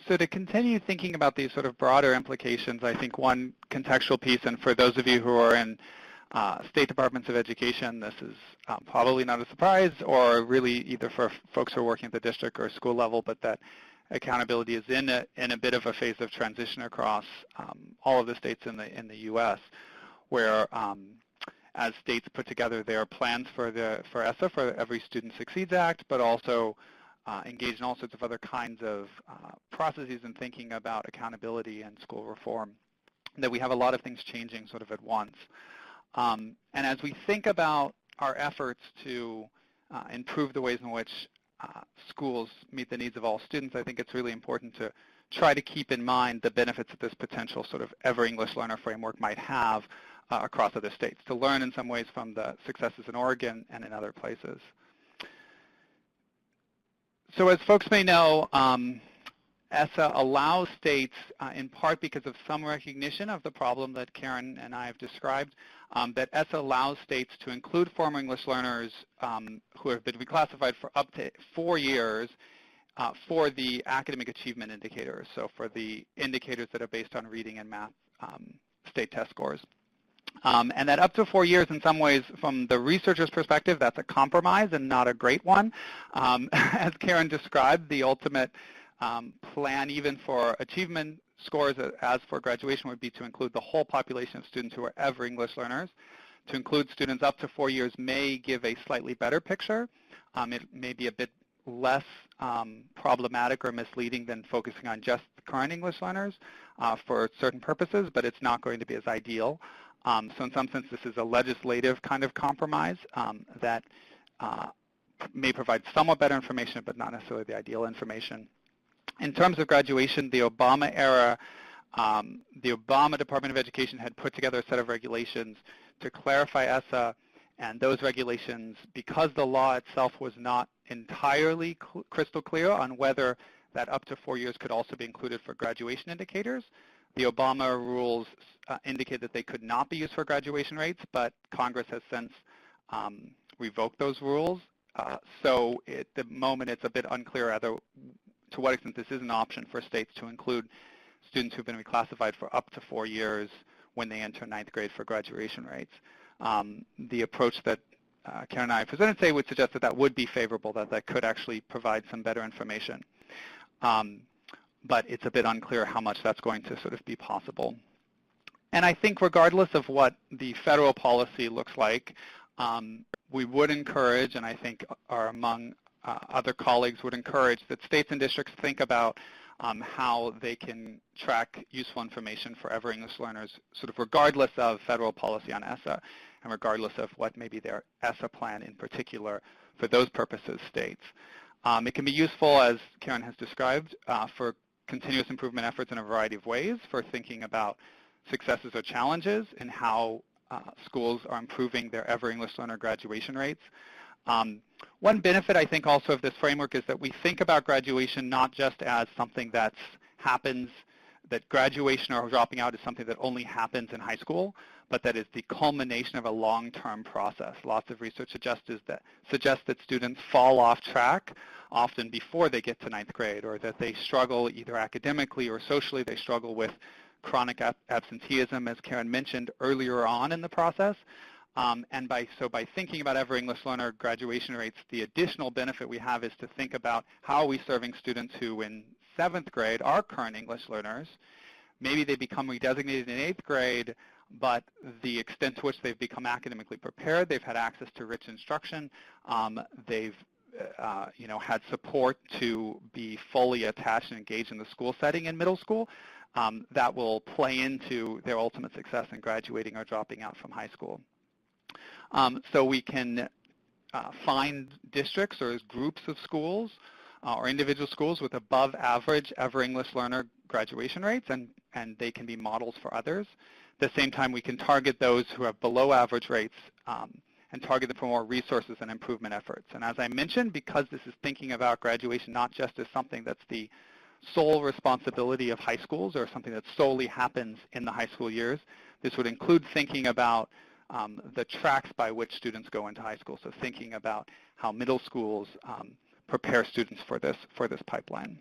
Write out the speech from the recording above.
So to continue thinking about these sort of broader implications, I think one contextual piece, and for those of you who are in state departments of education, this is probably not a surprise, or really either for folks who are working at the district or school level, but that accountability is in a bit of a phase of transition across all of the states in the U.S., where as states put together their plans for ESSA, for Every Student Succeeds Act, but also engage in all sorts of other kinds of processes and thinking about accountability and school reform, that we have a lot of things changing sort of at once. And as we think about our efforts to improve the ways in which schools meet the needs of all students, I think it's really important to try to keep in mind the benefits that this potential sort of Every English Learner framework might have across other states, to learn in some ways from the successes in Oregon and in other places. So as folks may know, ESSA allows states, in part because of some recognition of the problem that Karen and I have described, that ESSA allows states to include former English learners who have been reclassified for up to 4 years for the academic achievement indicators, so for the indicators that are based on reading and math state test scores. And that up to 4 years, in some ways, from the researcher's perspective, that's a compromise and not a great one. As Karen described, the ultimate plan, even for achievement scores as for graduation, would be to include the whole population of students who are ever English learners. To include students up to 4 years may give a slightly better picture. It may be a bit less problematic or misleading than focusing on just current English learners for certain purposes, but it's not going to be as ideal. So in some sense, this is a legislative kind of compromise that may provide somewhat better information, but not necessarily the ideal information. In terms of graduation, the Obama era, the Obama Department of Education had put together a set of regulations to clarify ESSA, and those regulations, because the law itself was not entirely crystal clear on whether that up to 4 years could also be included for graduation indicators, the Obama rules indicate that they could not be used for graduation rates, but Congress has since revoked those rules. So at the moment, it's a bit unclear to what extent this is an option for states to include students who've been reclassified for up to 4 years when they enter 9th grade for graduation rates. The approach that Karen and I presented today would suggest that that would be favorable, that that could actually provide some better information. But it's a bit unclear how much that's going to sort of be possible. And I think regardless of what the federal policy looks like, we would encourage, and I think are among other colleagues would encourage, that states and districts think about how they can track useful information for ever English learners, sort of regardless of federal policy on ESSA, and regardless of what may be their ESSA plan in particular for those purposes states. It can be useful, as Karen has described, for continuous improvement efforts in a variety of ways, for thinking about successes or challenges and how schools are improving their ever English learner graduation rates. One benefit, I think, also of this framework is that we think about graduation not just as something that happens, that graduation or dropping out is something that only happens in high school, but that is the culmination of a long-term process. Lots of research suggests that students fall off track often before they get to 9th grade, or that they struggle either academically or socially. They struggle with chronic absenteeism, as Karen mentioned, earlier on in the process. And by thinking about ever English learner graduation rates, the additional benefit we have is to think about how are we serving students who in 7th grade are current English learners. Maybe they become redesignated in 8th grade, but the extent to which they've become academically prepared, they've had access to rich instruction, they've had support to be fully attached and engaged in the school setting in middle school, that will play into their ultimate success in graduating or dropping out from high school. So we can find districts or groups of schools or individual schools with above average ever English learner graduation rates, and they can be models for others. At the same time, we can target those who have below average rates and target them for more resources and improvement efforts. And as I mentioned, because this is thinking about graduation not just as something that's the sole responsibility of high schools or something that solely happens in the high school years, this would include thinking about the tracks by which students go into high school, so thinking about how middle schools prepare students for this pipeline.